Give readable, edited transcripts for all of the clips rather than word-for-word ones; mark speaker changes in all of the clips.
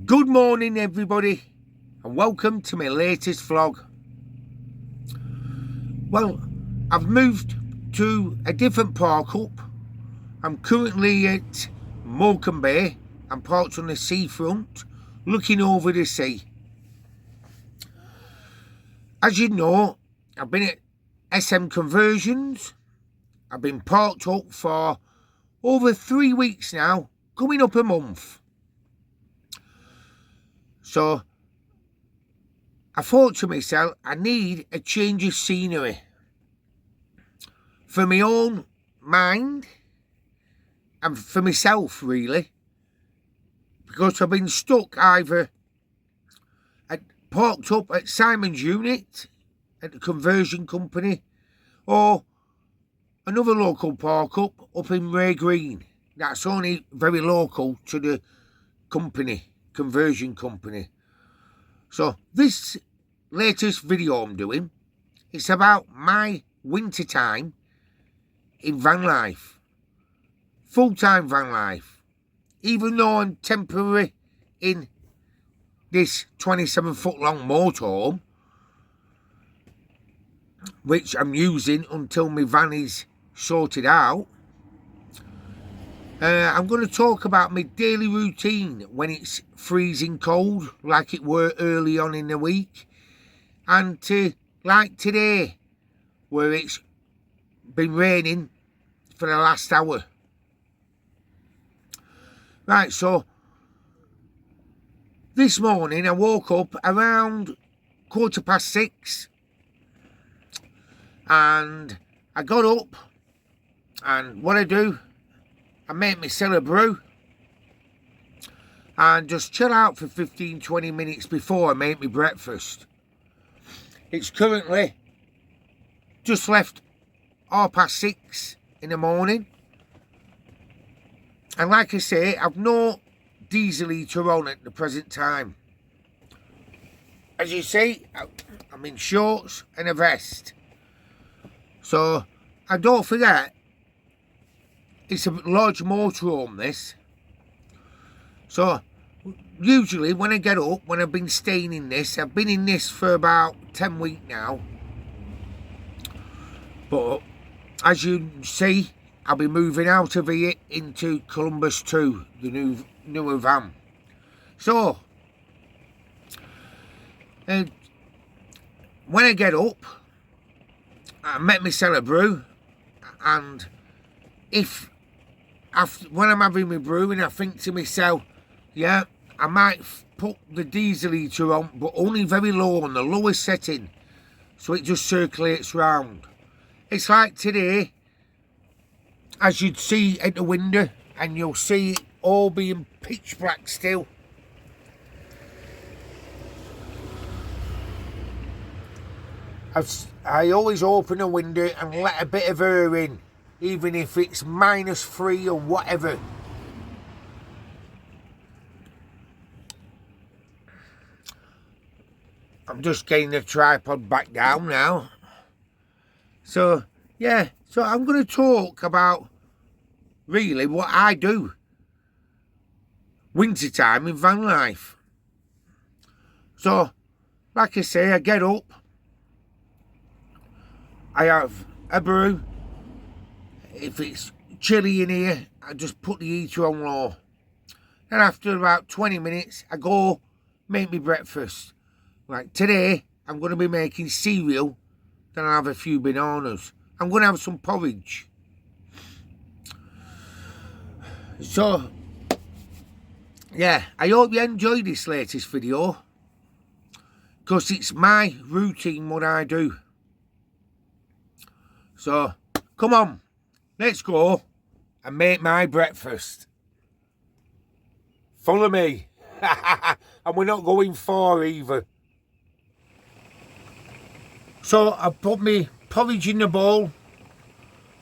Speaker 1: Good morning everybody and welcome to my latest vlog. Well, I've moved to a different park up. I'm currently at Morecambe Bay. I'm parked on the seafront looking over the sea. As you know, I've been at SM Conversions. I've been parked up for over 3 weeks now, coming up a month. So I thought to myself, I need a change of scenery for my own mind and for myself, really, because I've been stuck either parked up at Simon's unit at the conversion company or another local park up in Ray Green. That's only very local to the conversion company. So this latest video I'm doing, it's about my winter time in Vanlife, full-time Vanlife. Even though I'm temporary in this 27-foot long motorhome, which I'm using until my van is sorted out, I'm going to talk about my daily routine when it's freezing cold, like it were early on in the week, and like today, where it's been raining for the last hour. Right, so this morning I woke up around 6:15, and I got up, and what I do, I make myself a brew and just chill out for 15-20 minutes before I make my breakfast. It's currently just left 6:30 in the morning, and like I say, I've no diesel heater on at the present time. As you see, I'm in shorts and a vest, so I don't forget it's a large motorhome, this. So usually when I get up, when I've been staying in this, I've been in this for about 10 weeks now, but as you see, I'll be moving out of here into Columbus 2, the newer van. So when I get up, I make myself a brew, and when I'm having my brew and I think to myself, yeah, I might put the diesel heater on, but only very low, on the lowest setting, so it just circulates round. It's like today, as you'd see at the window, and you'll see it all being pitch black still. I always open a window and let a bit of air in, even if it's -3 or whatever. I'm just getting the tripod back down now. So yeah, so I'm going to talk about really what I do wintertime in Vanlife. So like I say, I get up, I have a brew. If it's chilly in here, I just put the heater on low. And after about 20 minutes, I go make me breakfast. Like today, I'm going to be making cereal, then I'll have a few bananas. I'm going to have some porridge. So, yeah, I hope you enjoyed this latest video, because it's my routine, what I do. So, come on, let's go and make my breakfast. Follow me. And we're not going far either. So I put my porridge in the bowl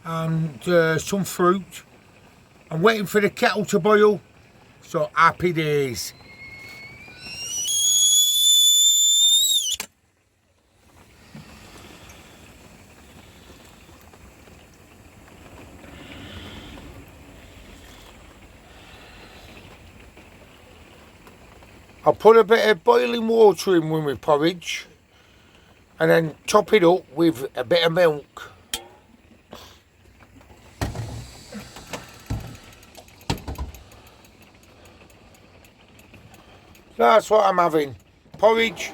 Speaker 1: and some fruit. I'm waiting for the kettle to boil. So happy days. I'll put a bit of boiling water in with my porridge and then top it up with a bit of milk. That's what I'm having. Porridge,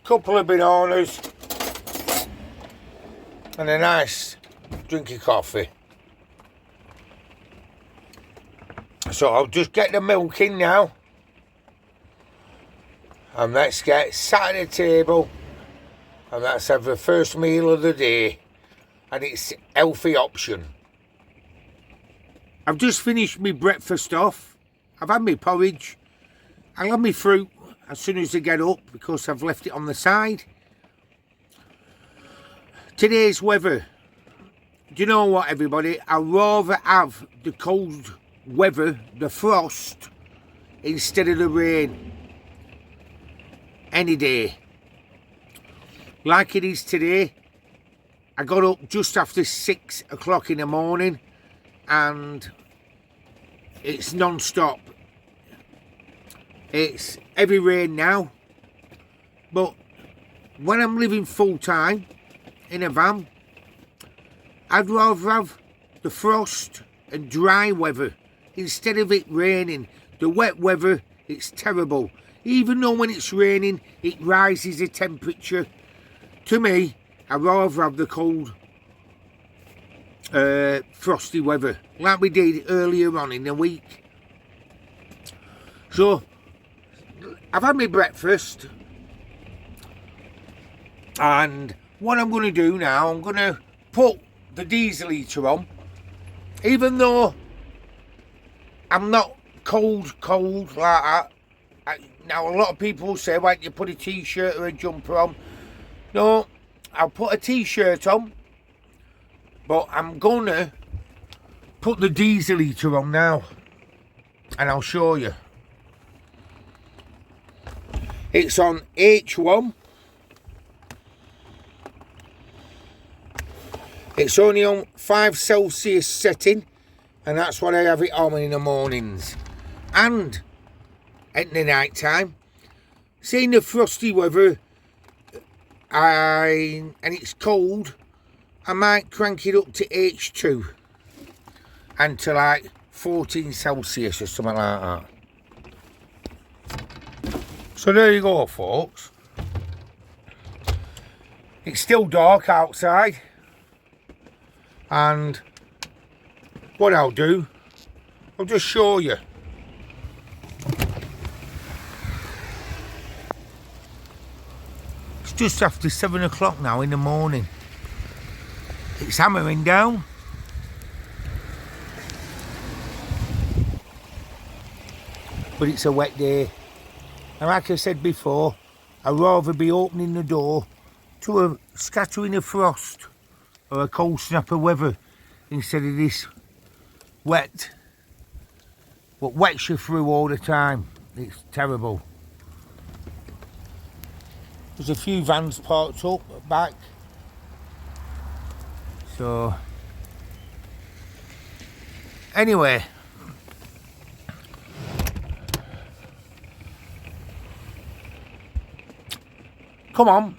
Speaker 1: couple of bananas and a nice drink of coffee. So I'll just get the milk in now. And let's get sat at the table. And let's have the first meal of the day. And it's a healthy option. I've just finished my breakfast off. I've had my porridge. I'll have my fruit as soon as I get up because I've left it on the side. Today's weather. Do you know what, everybody? I'd rather have the cold weather, the frost, instead of the rain. Any day. Like it is today. I got up just after 6 o'clock in the morning and it's non-stop. It's heavy rain now, but when I'm living full-time in a van, I'd rather have the frost and dry weather instead of it raining. The wet weather, it's terrible. Even though when it's raining, it rises the temperature. To me, I'd rather have the cold, frosty weather, like we did earlier on in the week. So, I've had my breakfast, and what I'm going to do now, I'm going to put the diesel heater on, even though I'm not cold like that. Now a lot of people say, why don't you put a t-shirt or a jumper on? No, I'll put a t-shirt on, but I'm going to put the diesel heater on now, and I'll show you. It's on H1. It's only on 5 Celsius setting, and that's what I have it on in the mornings and at the night time. Seeing the frosty weather and it's cold, I might crank it up to H2 and to like 14 Celsius or something like that. So there you go, folks. It's still dark outside, and what I'll do, I'll just show you. It's just after 7 o'clock now in the morning. It's hammering down. But it's a wet day. And like I said before, I'd rather be opening the door to a scattering of frost or a cold snap of weather instead of this wet. What wets you through all the time. It's terrible. There's a few vans parked up at back. So, anyway. Come on,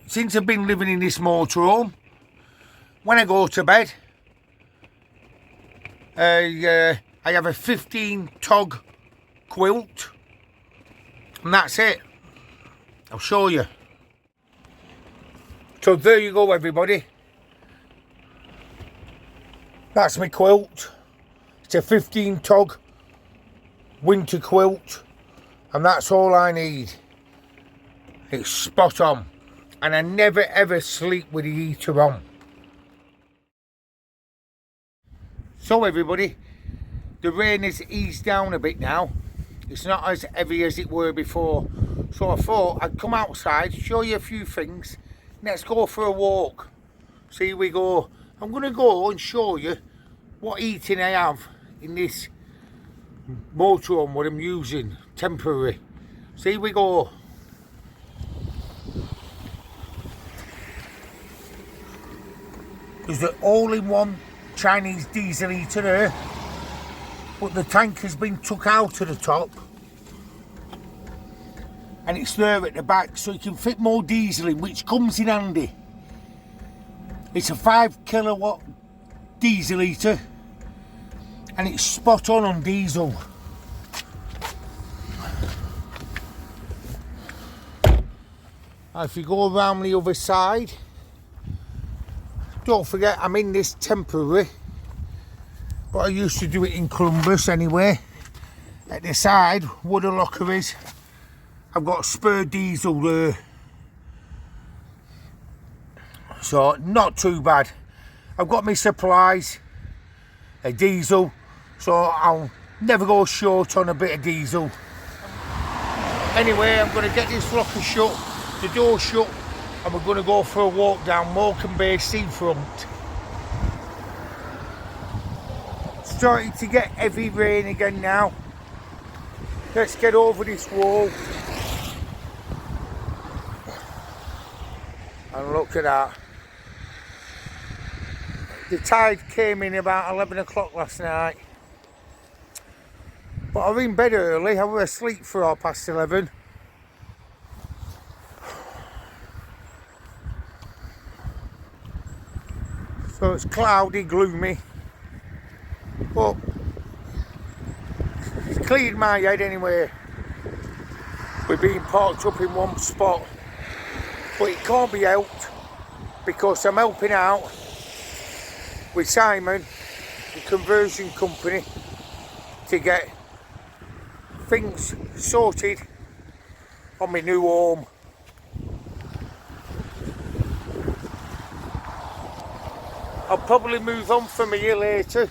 Speaker 1: since I've been living in this motorhome, when I go to bed, I have a 15 tog quilt, and that's it. I'll show you. So there you go, everybody. That's my quilt. It's a 15 tog winter quilt, and that's all I need. It's spot on, and I never ever sleep with the heater on. So everybody, the rain has eased down a bit now. It's not as heavy as it were before. So I thought I'd come outside, show you a few things. Let's go for a walk. So here we go. I'm going to go and show you what heating I have in this motorhome, what I'm using, temporary. So here we go. There's an all-in-one Chinese diesel heater there, but the tank has been took out to the top. and it's there at the back, so you can fit more diesel in, which comes in handy. It's a 5 kilowatt diesel heater, and it's spot on diesel. If you go around the other side, don't forget I'm in this temporary, but I used to do it in Columbus anyway. At the side where the locker is, I've got spare diesel there, so not too bad. I've got my supplies of diesel, so I'll never go short on a bit of diesel. Anyway, I'm going to get this locker shut, the door shut, and we're going to go for a walk down Morecambe Bay seafront. Starting to get heavy rain again now. Let's get over this wall. And look at that. The tide came in about 11 o'clock last night. But I was in bed early, I was asleep for 11:30. So it's cloudy, gloomy. But it's cleared my head anyway. We're being parked up in one spot. But it can't be helped because I'm helping out with Simon, the conversion company, to get things sorted on my new home. I'll probably move on from here later,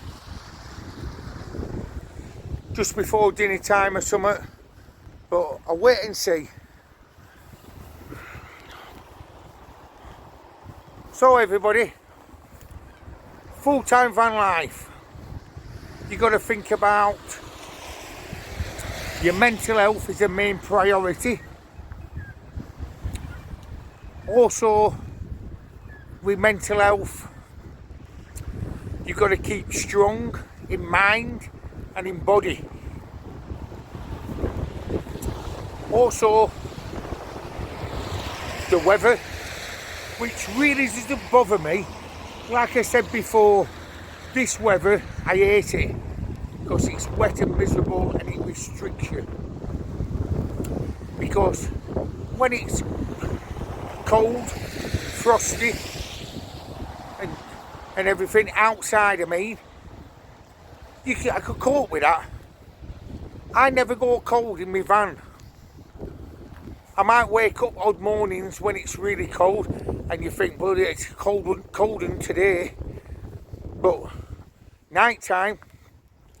Speaker 1: just before dinner time or something, but I'll wait and see. So everybody, full-time van life, you got to think about your mental health is the main priority. Also, with mental health, you've got to keep strong in mind and in body. Also, the weather, which really doesn't bother me. Like I said before, this weather, I hate it because it's wet and miserable and it restricts you. Because when it's cold, frosty, and everything outside, I could cope with that. I never go cold in my van. I might wake up odd mornings when it's really cold and you think, bloody, it's colder than today. But night time,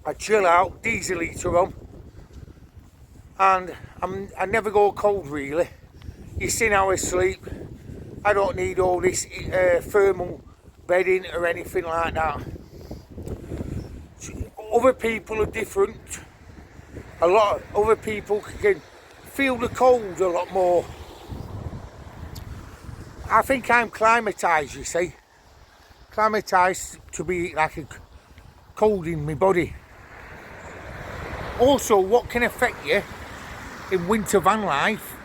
Speaker 1: I chill out, diesel heater on, and I never go cold really. You see how I sleep. I don't need all this thermal bedding or anything like that. Other people are different. A lot of other people can feel the cold a lot more. I think I'm climatised, you see. Climatised to be like a cold in my body. Also, what can affect you in winter van life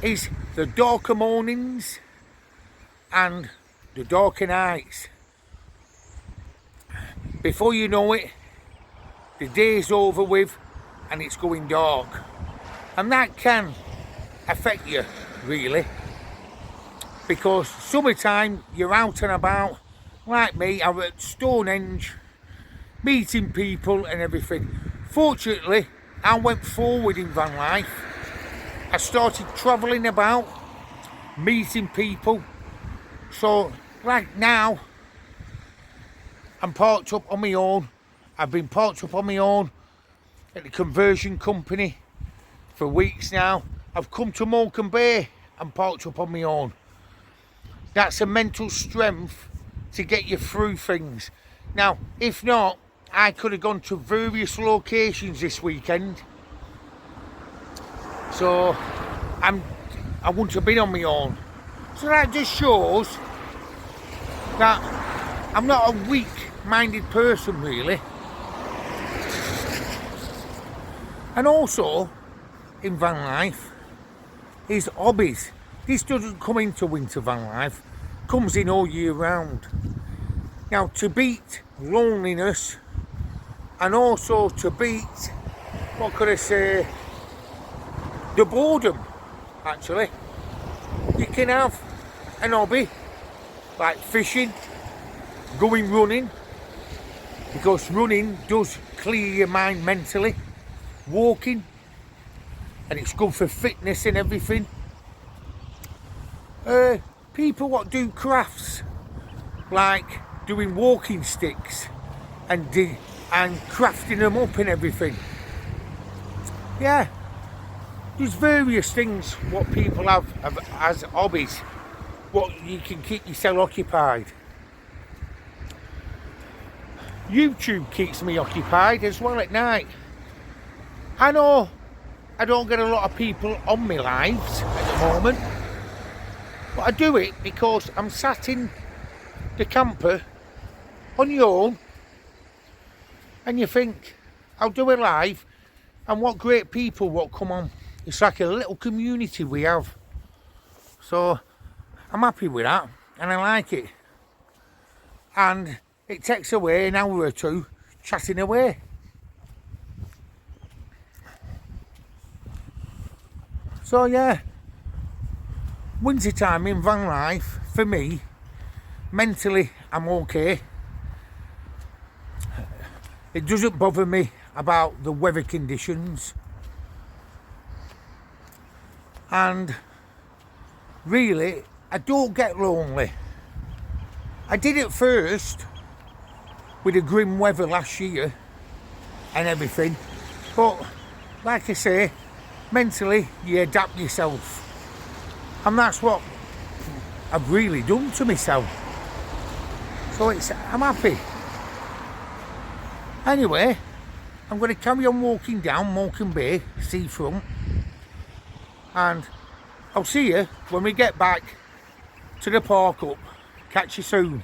Speaker 1: is the darker mornings and the darker nights. Before you know it, the day's over with and it's going dark. And that can affect you, really. Because summertime, you're out and about, like me, I'm at Stonehenge, meeting people and everything. Fortunately, I went forward in van life. I started travelling about, meeting people. So, like now, I'm parked up on my own. I've been parked up on my own at the conversion company for weeks now. I've come to Morecambe Bay and parked up on my own. That's a mental strength to get you through things. Now, if not, I could have gone to various locations this weekend. So, I wouldn't have been on my own. So that just shows that I'm not a weak-minded person, really. And also, in van life is hobbies. This doesn't come into winter van life, comes in all year round. Now, to beat loneliness and also to beat, what could I say, the boredom, actually, you can have an hobby like fishing, going running, because running does clear your mind mentally, walking, and it's good for fitness and everything. People what do crafts, like doing walking sticks and crafting them up and everything. Yeah, there's various things what people have as hobbies, what you can keep yourself occupied. YouTube keeps me occupied as well at night. I know I don't get a lot of people on my lives at the moment, but I do it because I'm sat in the camper on your own, and you think, I'll do it live, and what great people what come on. It's like a little community we have. So I'm happy with that, and I like it. And it takes away an hour or two chatting away. So yeah, winter time in van life, for me, mentally I'm okay. It doesn't bother me about the weather conditions. And really, I don't get lonely. I did it first with the grim weather last year and everything, but like I say, mentally you adapt yourself, and that's what I've really done to myself. So I'm happy. Anyway, I'm going to carry on walking down Morecambe Bay seafront, and I'll see you when we get back to the park up. Catch you soon.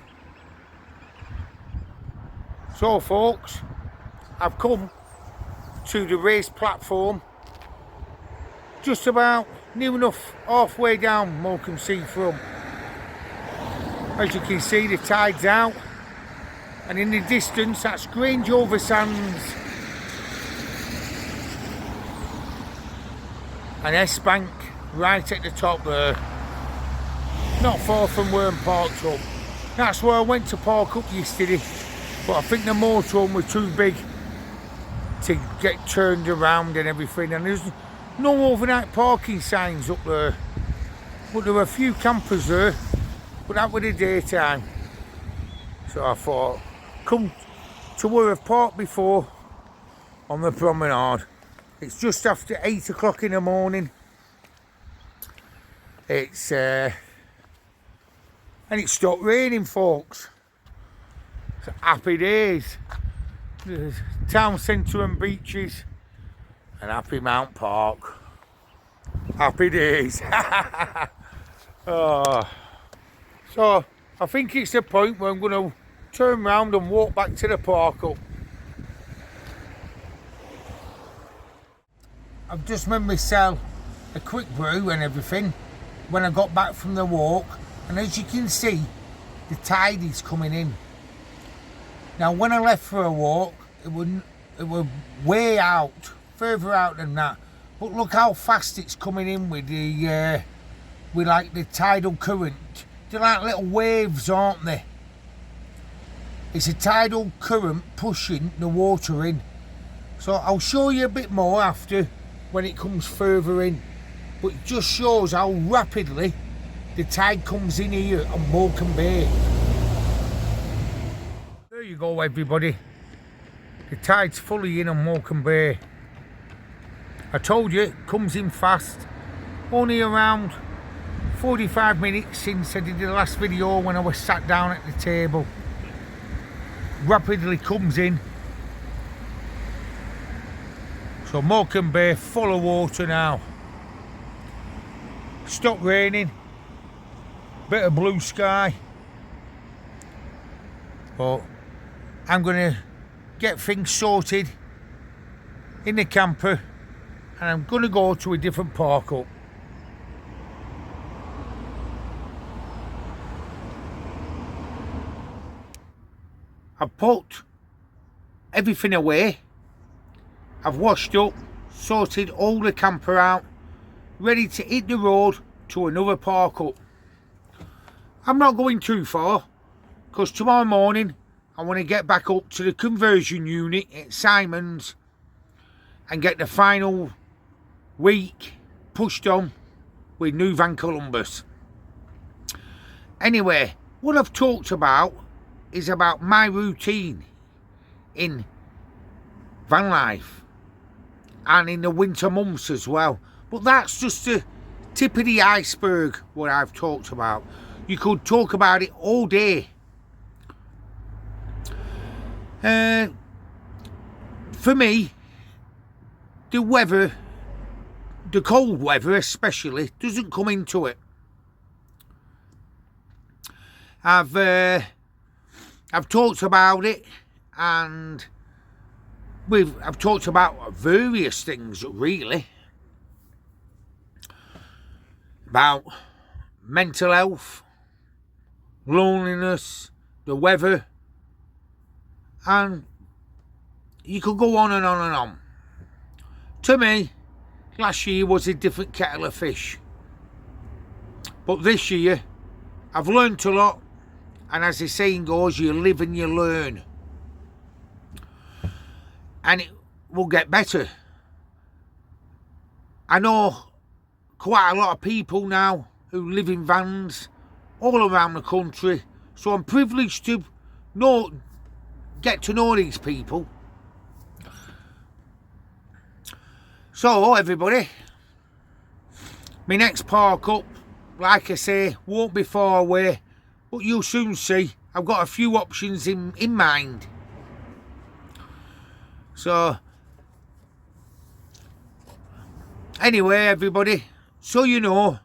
Speaker 1: So folks, I've come to the raised platform, just about near enough halfway down Morecambe seafront. As you can see, the tide's out, and in the distance that's Grange over Sands and S-Bank right at the top there, not far from where I'm parked up. That's where I went to park up yesterday, but I think the motorhome was too big to get turned around and everything, and there's no overnight parking signs up there, but there were a few campers there, but that was the daytime. So I thought, come to where I've parked before on the promenade. It's just after 8 o'clock in the morning. It's and it stopped raining, folks. So happy days. There's town centre and beaches and happy Mount Park. Happy days. Oh. So I think it's the point where I'm going to turn round and walk back to the park up. I've just made myself a quick brew and everything when I got back from the walk, and as you can see, the tide is coming in. Now when I left for a walk, it was way out, further out than that, but look how fast it's coming in with the with like the tidal current. They're like little waves, aren't they? It's a tidal current pushing the water in. So I'll show you a bit more after when it comes further in, but it just shows how rapidly the tide comes in here on Morecambe Bay. There you go, everybody. The tide's fully in on Morecambe Bay. I told you it comes in fast. Only around 45 minutes since I did the last video when I was sat down at the table. Rapidly comes in. So Morecambe Bay full of water now. Stopped raining. Bit of blue sky. But I'm going to get things sorted in the camper and I'm going to go to a different park up. I've put everything away. I've washed up, sorted all the camper out, ready to hit the road to another park up. I'm not going too far, because tomorrow morning I want to get back up to the conversion unit at Simon's and get the final week pushed on with new Van Columbus. Anyway, what I've talked about is about my routine in van life and in the winter months as well. But that's just the tip of the iceberg, what I've talked about. You could talk about it all day. For me, the weather, the cold weather especially, doesn't come into it. I've talked about it, and I've talked about various things really. About mental health, loneliness, the weather, and you could go on and on and on. To me, last year was a different kettle of fish. But this year, I've learnt a lot, and as the saying goes, you live and you learn. And it will get better. I know quite a lot of people now who live in vans all around the country, so I'm privileged to get to know these people. So everybody, my next park up, like I say, won't be far away, but you'll soon see I've got a few options in mind. So anyway everybody, so you know,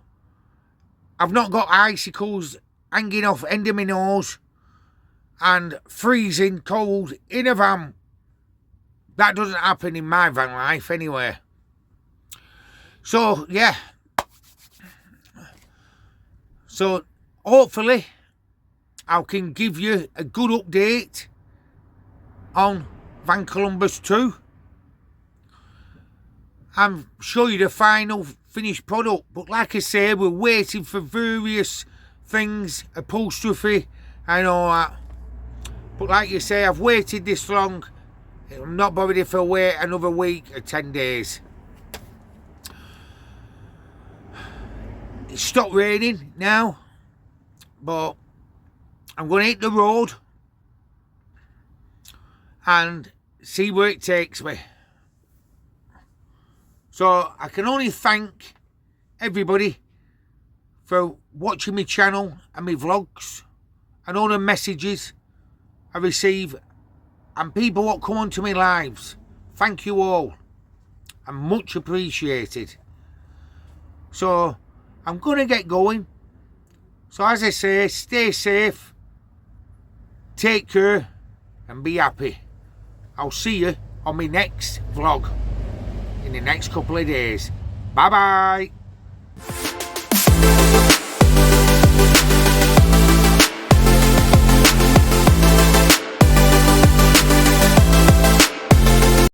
Speaker 1: I've not got icicles hanging off end of my nose and freezing cold in a van. That doesn't happen in my van life anyway. So yeah, so hopefully I can give you a good update on Van Columbus 2 and show you the final finished product. But like I say, we're waiting for various things, upholstery and all that. But like you say, I've waited this long. I'm not bothered if I wait another week or 10 days. It's stopped raining now, but I'm going to hit the road and see where it takes me. So I can only thank everybody for watching my channel and my vlogs and all the messages I receive and people what come onto my lives. Thank you all. I'm much appreciated. So I'm going to get going. So as I say, stay safe, take care and be happy. I'll see you on my next vlog in the next couple of days. Bye bye.